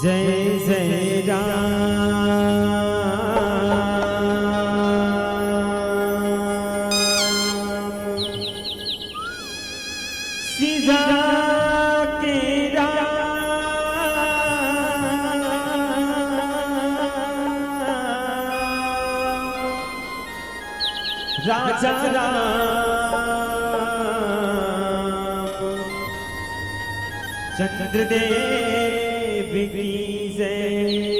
जय जय राम सीधा के राजा राम चंद्रदेव की जय।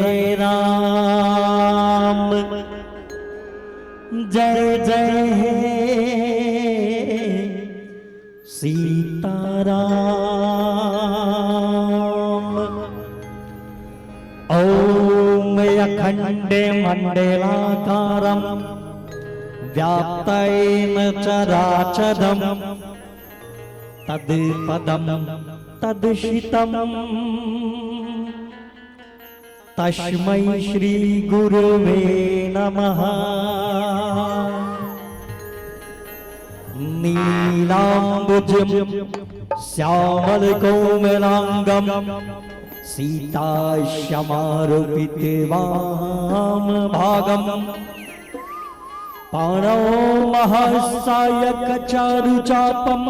जय राम जय जय सीताराम। ॐ अखण्डे मण्डलाकारं व्याप्तेन चराचरं तत्पदं तदशितं तस्मै श्री गुरुवे नमः। नीलाम्बुजं श्यामलकोमलांगं सीताश्यामारोपितवामभागं पाणौ महस्सायकचारुचापं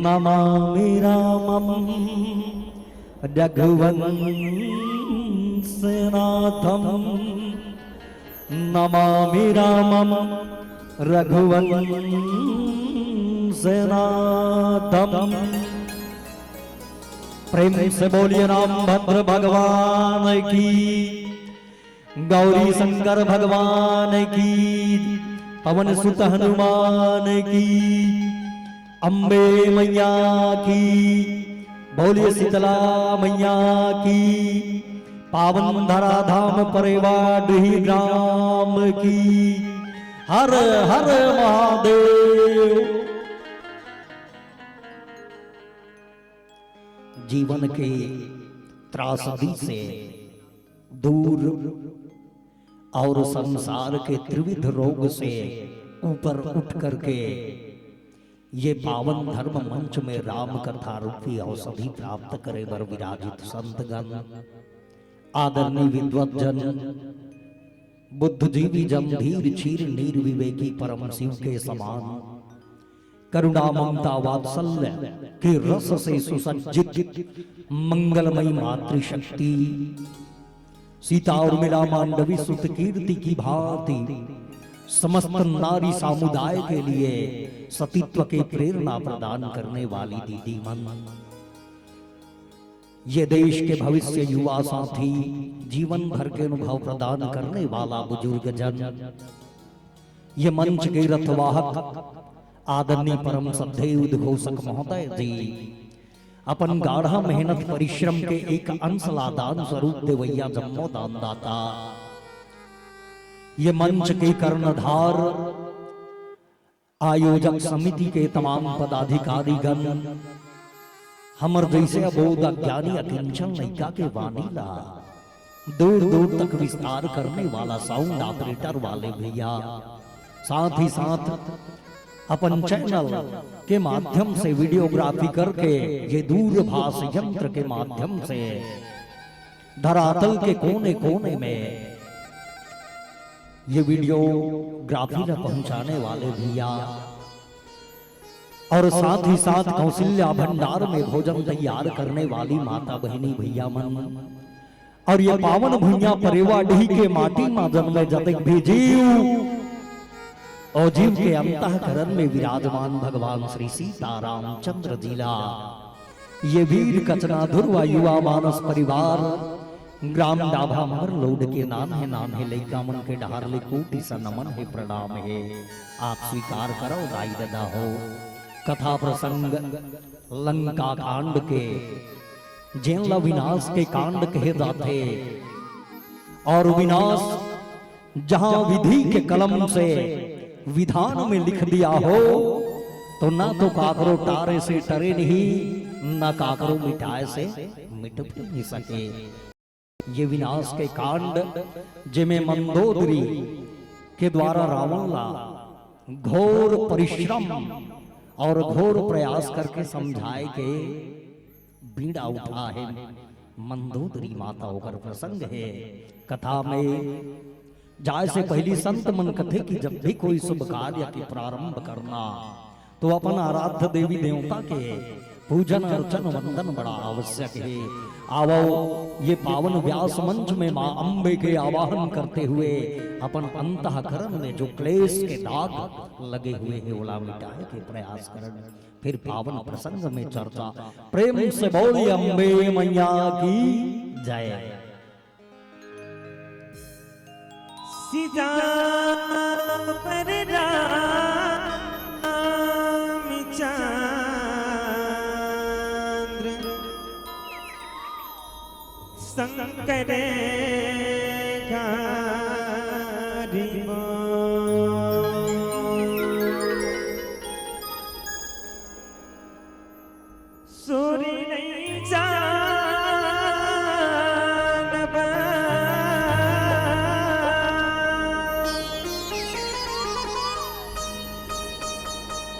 नमामि रामं रघुवंशनाथं। नमामि रामं रघुवंशनाथं। प्रेम से बोलिए राम भद्र भगवान की, गौरी शंकर भगवान की, पवन सुत हनुमान की, अम्बे मैया की, बोलिए शीतला मैया की, पावन धराधाम परेवाड़ी ग्राम की। हर हर महादेव। जीवन के त्रासदी से दूर और संसार के त्रिविध रोग से ऊपर उठ करके ये पावन धर्म मंच में राम कथा रूपी औषधि प्राप्त करे वर विराजित संतगण, आदरणीय विद्वज्जन, बुद्धिजीवी जमधीर क्षीर नीर विवेकी परम शिव के समान करुणा ममता वात्सल्य के रस से सुसज्जित मंगलमयी मातृशक्ति सीता उर्मिला मांडवी सुत कीर्ति की भांति समस्त नारी समुदाय के लिए सतीत्व के प्रेरणा प्रदान करने वाली दीदी मन, ये देश के भविष्य युवा साथी, जीवन भर के अनुभव प्रदान करने वाला बुजुर्ग जन, ये मंच के रथवाहक आदरणीय परम श्रद्धेय उद्घोषक महोदय जी, अपन गाढ़ा मेहनत परिश्रम के एक अंश लादान स्वरूप देवैया जन्मोदान दाता, ये मंच के कर्णधार आयोजक समिति के तमाम पदाधिकारी गण, हमर जैसे अबोध अज्ञानी अकिंचन लैका के वानीला दूर दूर तक विस्तार करने वाला साउंड ऑपरेटर वाले भैया, साथ ही साथ अपन चैनल के माध्यम से वीडियोग्राफी करके ये दूरभाष यंत्र के माध्यम से धरातल के कोने कोने में ये वीडियोग्राफी न पहुंचाने वाले भैया, और साथ ही साथ कौशल्या भंडार में भोजन तैयार करने वाली माता बहनी भैया मन, और ये पावन भुइया परेवाड़ी के माटी मां जन्मे जतक भी जीव और जीव के अंतःकरण में विराजमान भगवान श्री सीताराम चंद्र जिला, ये वीर कचना ध्रुवा युवा मानस परिवार ग्राम डाभा मगर लोड के नाम है लैका मन के डहारले कोटि सा नमन है प्रणाम है। आप स्वीकार करो दाई ददा हो कथा प्रसंग लंका कांड के जेला विनाश के कांड कहे जाते, और विनाश जहां विधि के कलम से विधान में लिख दिया हो तो ना तो काकरो टारे से टरे नहीं, ना काकरो मिटाए से मिट भी नहीं सके। ये विनाश के कांड जिमे मंदोदरी के द्वारा रावण ला घोर परिश्रम और घोर प्रयास करके समझाए के बीड़ा उठा है मंदोदरी माता होकर प्रसंग है। कथा में जाए से पहली संत मन कथे कि जब भी कोई शुभ कार्य के प्रारंभ करना तो अपन आराध्य देवी देवता के पूजन अर्चन वंदन बड़ा आवश्यक है। आवो ये पावन व्यास मंच में मां अंबे के आवाहन करते हुए अपन अंतःकरण में जो क्लेश के दाग लगे हुए हैं ओला मिटाए के प्रयास करें। फिर पावन प्रसंग में चर्चा प्रेम से बोली अंबे मैया की जय। सीता पर रामचंद्र शंकर सूरी नहीं जानब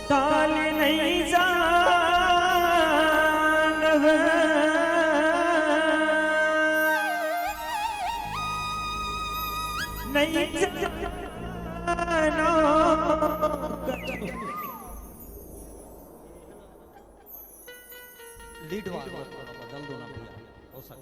ताल नहीं जानब नहीं जानो लीड वाला थोड़ा बदल दो ना भैया, हो सकता है।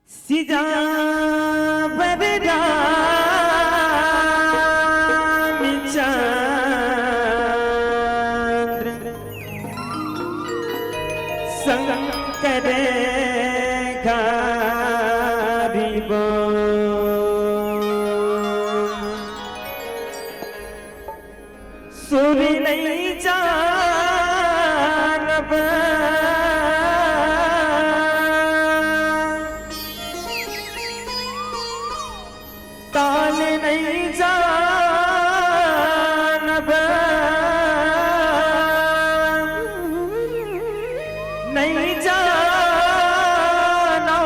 सीता पर रामचंद्र शंकर गरीब सूरी नहीं जानब ताल नहीं जानब नहीं जानो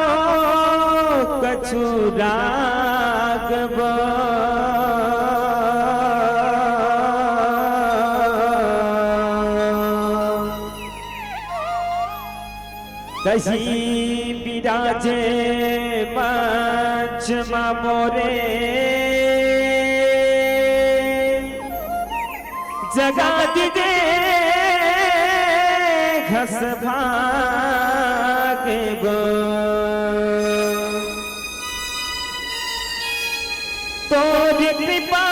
कछु रागब कसी विराजे मंच मोरे जगा दे घस भागे तोरी कृपा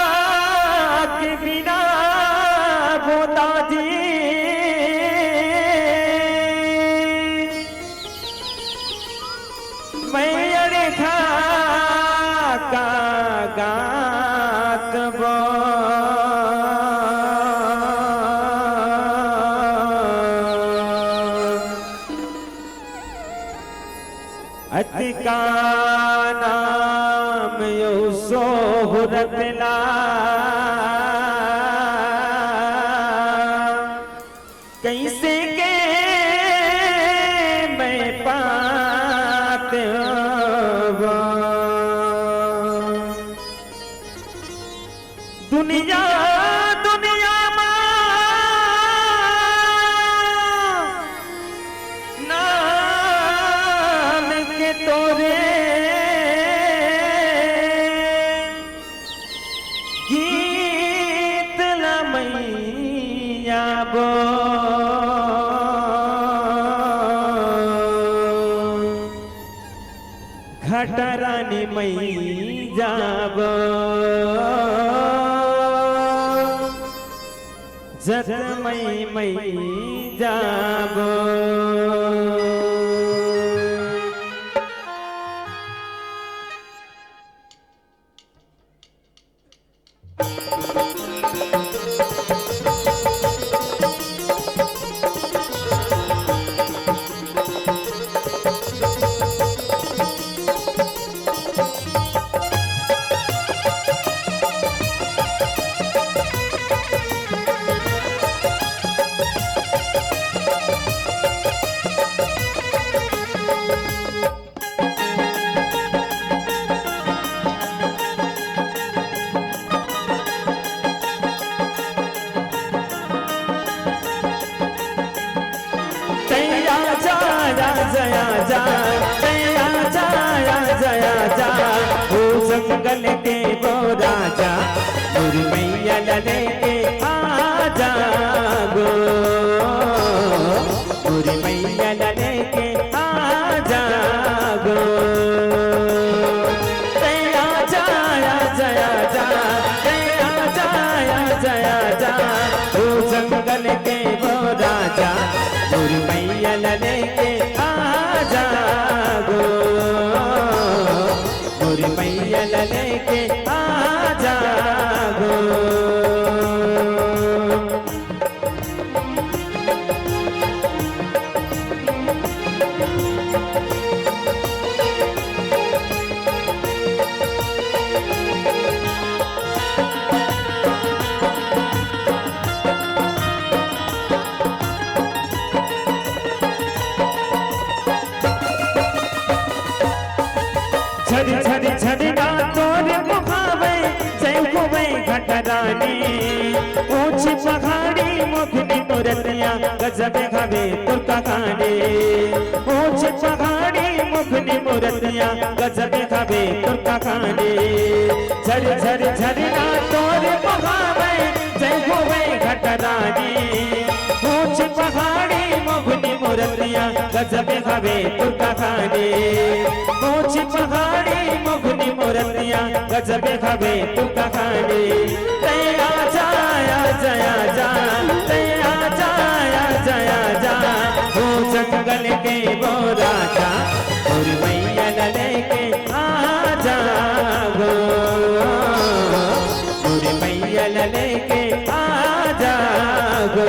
के बिना होता जी मैं अरे खा का गात अति का नाम यो सोहरतला कैसे के मैं पात दुनिया दुनिया नाम के तोरे गीत लमैया बो घटरानी मई जाब जत मई जाब जंगल के वो राजा मोरी मैया लेके आ जागो, मोरी मैया लेके आ जागो। जया जाया जया जा, जया जाया जया जा, ओ जंगल के वो राजा मोरी मैया लेके आ जागो, मोरी मैया लेके आ जागो। झरी झरी झरना तोरे मुहावे जय होवे घटरानी, ऊंची पहाड़ी मुखनी मूर्तियां गजब खावे तुर्का खाने, ऊंची पहाड़ी मुखनी मूर्तियां गजब खावे तुर्का खाने। झरी झरी झरना तोरे मुहावे जय होवे घटरानी, ऊंची पहाड़ी मुखनी मूर्तियां गजब खावे तुर्का खाने, ऊंची पहाड़ी मुखनी मूर्तियां गजब खावे तुर्का खाने। जया जाया जया जा, जया जाया जया जा, ओ जंगल के वो राजा मोरी मैया लेके आ जागो, मोरी मैया लेके आ जागो।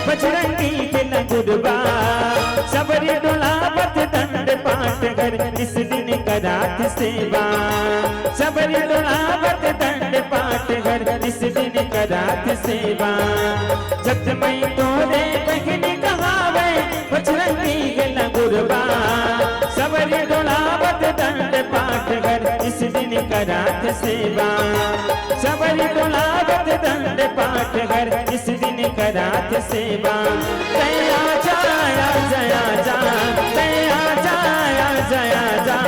बजरंगी के लगुरबा सबरी डोलावत दंड पाठ कर इस दिन करात सेवा, सबरी डोलावत दंड पाठ कर इस दिन करात सेवा। जब मैं तोरे बहन कहावे बजरंगी के लगुरबा सबरी डोलावत दंड पाठ कर इस दिन करात सेवा, सबरी डोलावत दंड पाठ कर इस दिन करात सेवा। जया जाया जया जा, जया जाया जया जा,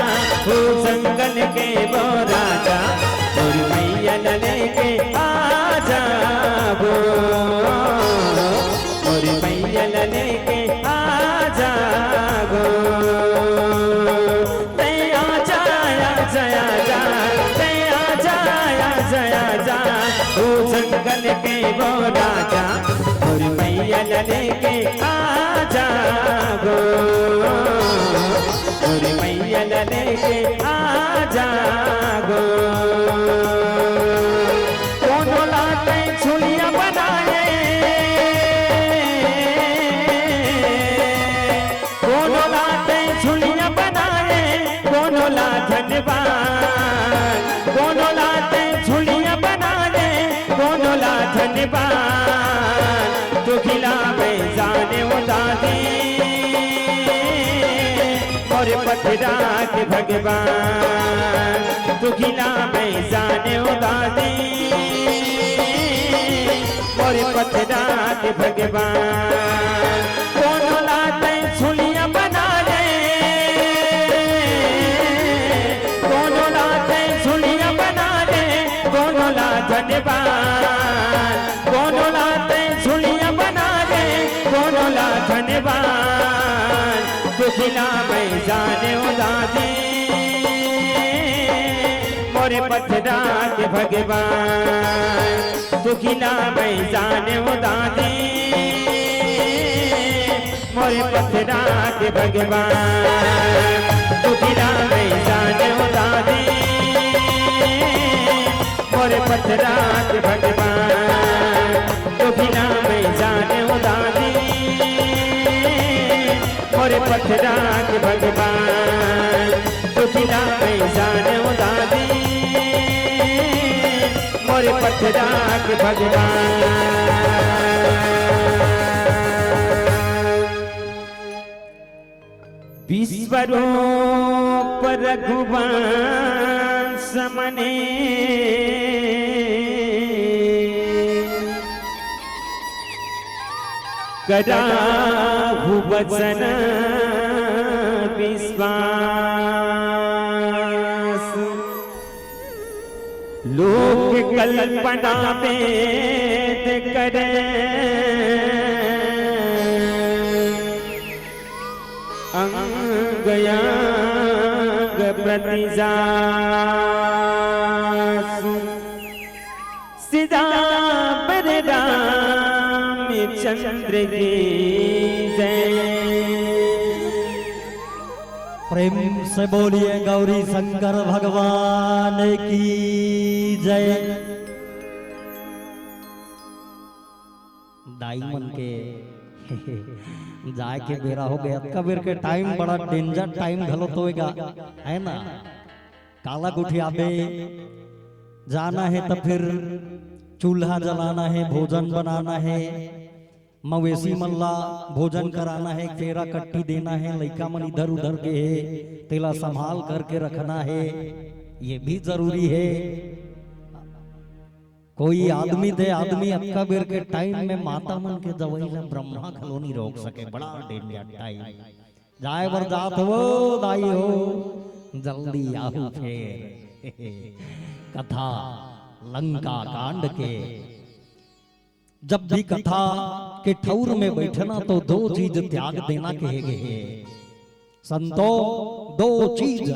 ओ जंगल के वो राजा मोरी मैया लेके आ जागो, मोरी मैया लेके आ जागो। जया जाया जया जा, जया जाया जया जा, ओ जंगल के वो राजा मोरी मैया लेके आ जागो, मोरी मैया लेके आ जागो। दोनों लाटे झुलिया बनाए, दोनों लाटे झुलिया बनाए, दोनों ला धन्यवाद, दोनों लाटे झुलिया बनाए, दोनों ला धन्यवाद। तो खिला में जाने उड़ा दे और पथरा के भगवान, तो खिला में जाने उड़ा दे और पथरा के भगवान। दोनों लाते झुलियां बना ले, दोनों लाते झुलियां बना ले, दोनों ला धन्यवाद, दोनों लाते झुलियां बना ले, दोनों ला धन्यवाद। दुखिला में जाने उड़ा दे मोरे पथरा के भगवान, दुखिला में जाने उड़ा दे मोरे पथरा के भगवान दुखिला में जाने उदादे मोरे पथरा के भगवान दुखिला में जाने उदादे मोरे पथरा के भगवान दुखिला में जाने उदादे मोरे पथरा के भगवान। विश्वरूप रघुवंश मने कराहु वचन विश्वास लोक कल्पना वेद करे अंगयांग प्रतिजासु सीधा पर रामचंद्र की जय। प्रेम से बोलिए गौरी शंकर भगवान की जय। डायमंड के जाए के बेरा हो गया कबीर के टाइम बड़ा डेंजर टाइम घलो होएगा है ना। काला गुठिया पे जाना है तो फिर चूल्हा जलाना है भोजन बनाना है मवेशी मल्ला भोजन कराना है फेरा कट्टी देना है लइका मन इधर उधर के है तेला संभाल करके रखना है ये भी जरूरी है। कोई आदमी दे आदमी अक्का बेर के टाइम में माता मन के दवाई ब्रह्मा खलो नहीं रोक सके बड़ा डेंजर टाइम जाए बर जात हो दाई हो जल्दी आहू फेर। कथा लंका कांड के जब भी कथा के ठौर में बैठना तो दो चीज त्याग देना कहे गए संतो दो चीज।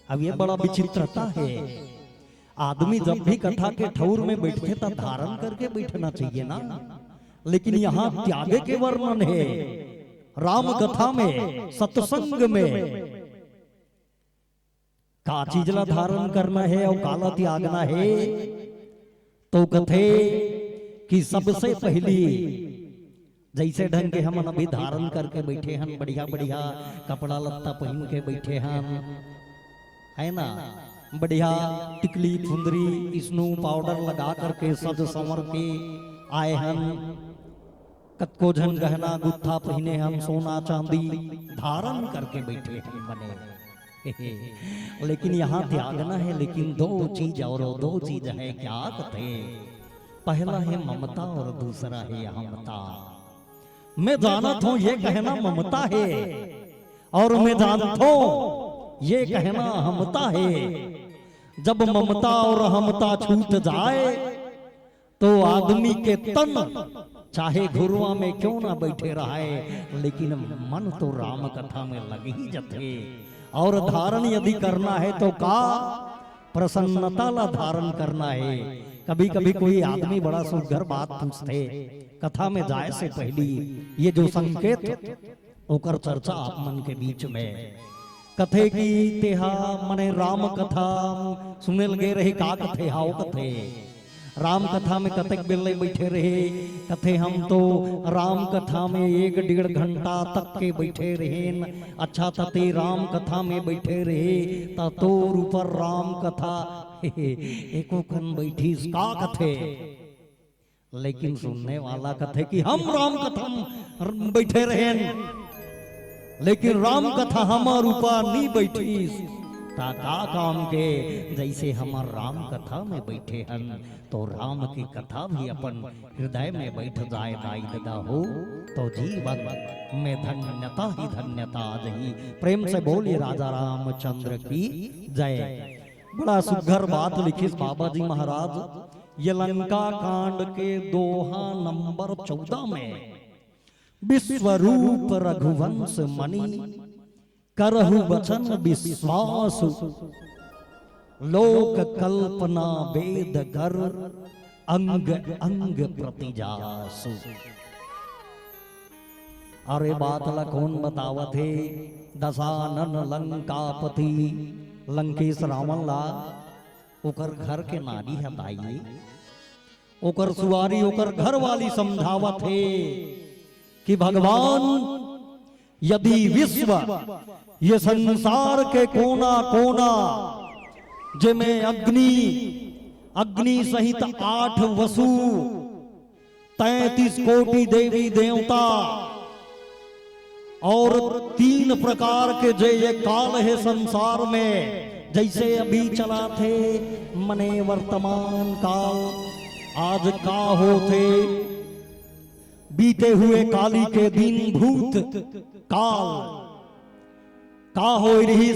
अब ये बड़ा विचित्रता है आदमी जब भी कथा के ठौर में बैठते तो धारण करके बैठना चाहिए ना लेकिन यहाँ त्यागे के वर्णन है राम कथा में सत्संग में का चीज ला धारण करना है और काला त्यागना है तो कथे कि सबसे पहली जैसे ढंग के हम अभी धारण करके बैठे हैं बढ़िया बढ़िया कपड़ा लत्ता पहन के बैठे हैं है ना बढ़िया टिकली फुंदरी स्नो पाउडर लगा करके सज संवर के आए हम कतको झन गहना गुत्था पहने हम सोना चांदी धारण करके बैठे हम बने लेकिन यहाँ त्यागना है लेकिन दो चीज और दो चीज है क्या कथे पहला है ममता और दूसरा है अहमता। मैं जानत हूं ये कहना ममता है और मैं जानता हूं ये कहना अहमता है। जब ममता और अहमता छूट जाए तो आदमी के तन चाहे घुरुआ में क्यों ना बैठे रहे लेकिन मन तो राम कथा में लग ही जते। और धारण यदि करना है तो का प्रसन्नता ला धारण करना है। कभी कभी कोई आदमी बड़ा सुघर बात पूछते कथा में जाए से पहले ये जो संकेत ओकर चर्चा आप मन के बीच में कथे की तेहा मने राम कथा सुने लगे रहे का कथे हाओ कथे राम कथा में कतक बेले बैठे रहे कथे हम तो राम कथा में 1-1.5 घंटा तक के बैठे रहे अच्छा तते राम कथा में बैठे रहे तोर ऊपर राम कथा एको खन बैठी का कथे लेकिन सुनने वाला कथे कि हम राम कथा में बैठे रहे लेकिन राम कथा हमार ऊपर नहीं बैठी का काम के जैसे हमार राम कथा में बैठे हन तो राम की कथा भी अपन हृदय में बैठ जाए दाई दादा हो तो जीवन में धन्यता ही धन्यता जही। प्रेम से बोलिए राजा रामचंद्र की जय। बड़ा सुघर बात लिखी बाबा जी महाराज ये लंका कांड के दोहा नंबर 14 में विश्वरूप रघुवंश मणि करहु वचन विश्वास लोक कल्पना वेद कर अंग अंग प्रतिजासु। अरे बात ला कौन बतावत है? दशानन लंकापति लंकेश रावण ला ओकर घर के नारी है दाई, ओकर सुवारी ओकर घर वाली समझावत है कि भगवान यदि विश्व ये संसार के कोना कोना जिमे अग्नि अग्नि सहित 8 वसु 33 कोटि देवी देवता और 3 प्रकार के जो ये काल है संसार में, जैसे अभी चला थे मने वर्तमान काल, आज का होते बीते हुए काली के दिन भूत काल का हो रही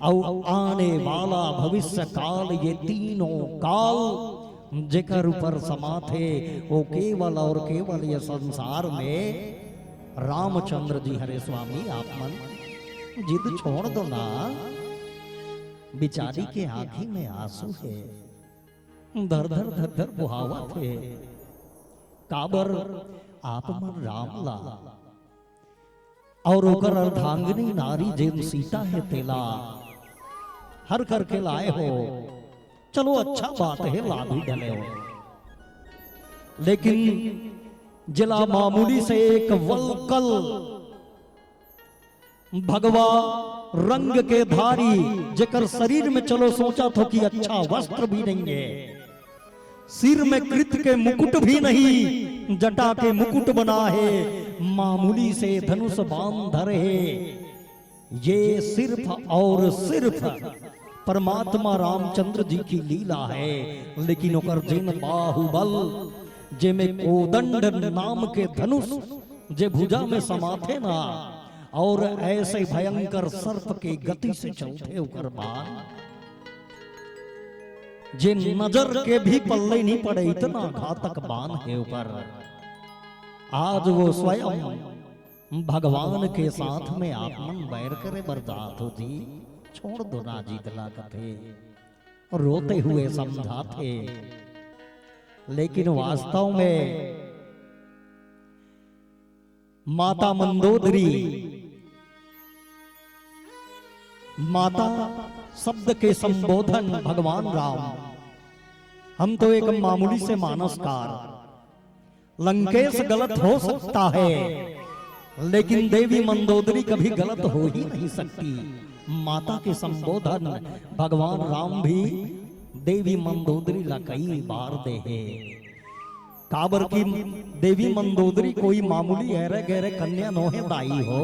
और आने वाला भविष्य काल, ये तीनों काल जेकर ऊपर समाथे वो केवल और केवल ये संसार में रामचंद्र जी। हरे स्वामी आप मन जिद छोड़ दो ना, बिचारी के आंखी में आंसू है, धर धर धर धर बुहावत है। काबर आप मन राम ला और ओकर अर्धांगिनी नारी जेम सीता है तेला हर करके लाए हो। चलो अच्छा बात है, ला भी डले हो, लेकिन जिला मामूली से एक वलकल भगवा रंग के धारी जेकर शरीर में चलो सोचा तो कि अच्छा वस्त्र भी नहीं है, सिर में कृत के मुकुट भी नहीं, जटा के मुकुट बना है, मामूली से धनुष बांध धरे है। ये सिर्फ और सिर्फ परमात्मा रामचंद्र जी की लीला है। लेकिन ओकर जिन बाहुबल जेमे कोदंड नाम के धनुष जे भुजा में समाथे ना, और ऐसे भयंकर सर्प के गति से चलते ओकर बाण जे नजर के भी पल्ले नहीं पड़े, इतना घातक बाण है ऊपर। आज वो स्वयं भगवान के साथ में आप मन बैर करे बर्दात होती, छोड़ दो ना जीतला कथे, रोते हुए समझाते। लेकिन वास्तव में माता मंदोदरी, माता शब्द के संबोधन भगवान राम, हम तो एक मामूली से मानसकार, लंकेश गलत हो सकता है लेकिन देवी मंदोदरी कभी गलत हो ही नहीं सकती। माता के संबोधन भगवान राम भी देवी मंदोदरी ला कई बार दे है। काबर की देवी मंदोदरी कोई मामूली ऐरे गहरे कन्या नोहे दाई हो,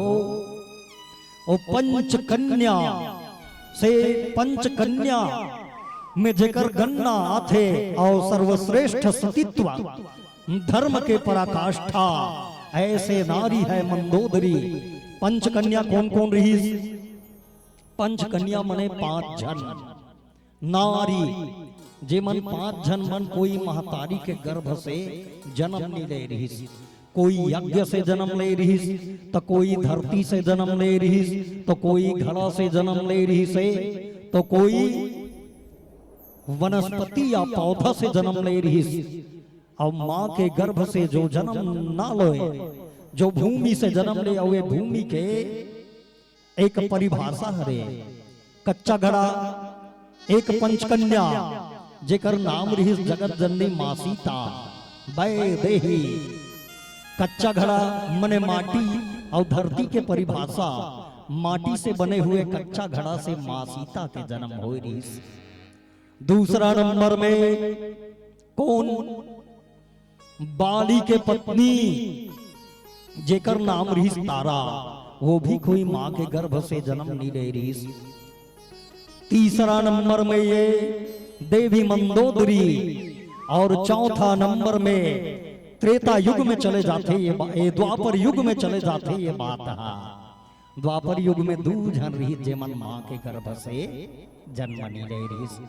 ओ पंच कन्या से पंच कन्या में जेकर गन्ना आथे और सर्वश्रेष्ठ सतीत्व धर्म के पराकाष्ठा, ऐसे नारी है मंदोदरी। पंच कन्या कौन कौन रही? पंच कन्या मने 5 जन नारी, जे मन 5 जन मन कोई महतारी के गर्भ से जन्म नहीं ले रही, कोई यज्ञ से जन्म ले रही, तो कोई धरती से जन्म ले रही, तो कोई घड़ा से जन्म ले रही से, तो कोई वनस्पति या पौधा से जन्म ले रही। और माँ के गर्भ से जो जन्म ना लोए, जो भूमि से जन्म ले हुए, भूमि के एक परिभाषा हरे। कच्चा घड़ा एक पंचकन्या जेकर नाम रही जगत जननी मां सीता वै देही। कच्चा घड़ा मने माटी और धरती के परिभाषा, माटी से बने हुए कच्चा घड़ा से मां सीता के जन्म हो रही। दूसरा नंबर में कौन? बाली के पत्नी जेकर नाम रही तारा, वो भी कोई मां के गर्भ से जन्म नहीं ले रही। तीसरा नंबर में ये देवी मंदोदरी, और चौथा नंबर में त्रेता युग में चले जाते ये द्वापर युग में चले जाते ये बात है। द्वापर युग में 2 जन रही जेमन मां के गर्भ से जन्म नहीं ले रही,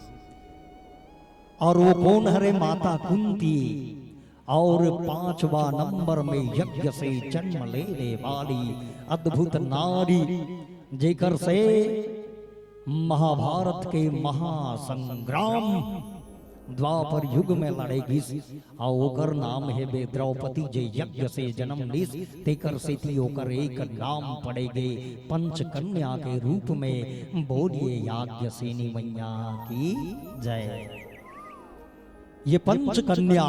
और वो कौन हरे? माता कुंती। और 5वां नंबर में यज्ञ से जन्म ले वाली अद्भुत नारी, जेकर से महाभारत के महासंग्राम द्वापर युग में लड़ेगी आ ओकर नाम है बे द्रौपदी जे यज्ञ से जन्म लीस तेकर सेती ओकर एक नाम पड़ेगे पंच कन्या के रूप में बोलिए याज्ञ सेनी मैया की जय। ये पंच कन्या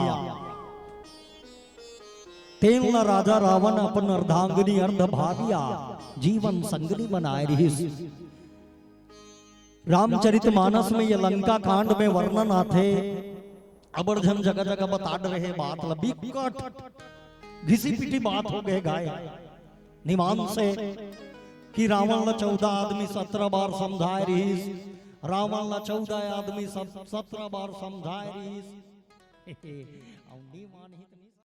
तेल राजा रावण अपन अर्धांगिनी अर्ध भार्या जीवन संगनी बनाए रही। रामचरितमानस में ये लंका कांड में वर्णन आते अबरझन जगह जगह बता रहे बात लबी कट घिसी पिटी बात हो गए गाय निमान से कि रावण 14 आदमी 17 बार समझाए रही। रावण 14 आदमी 17 बार समझाए रही।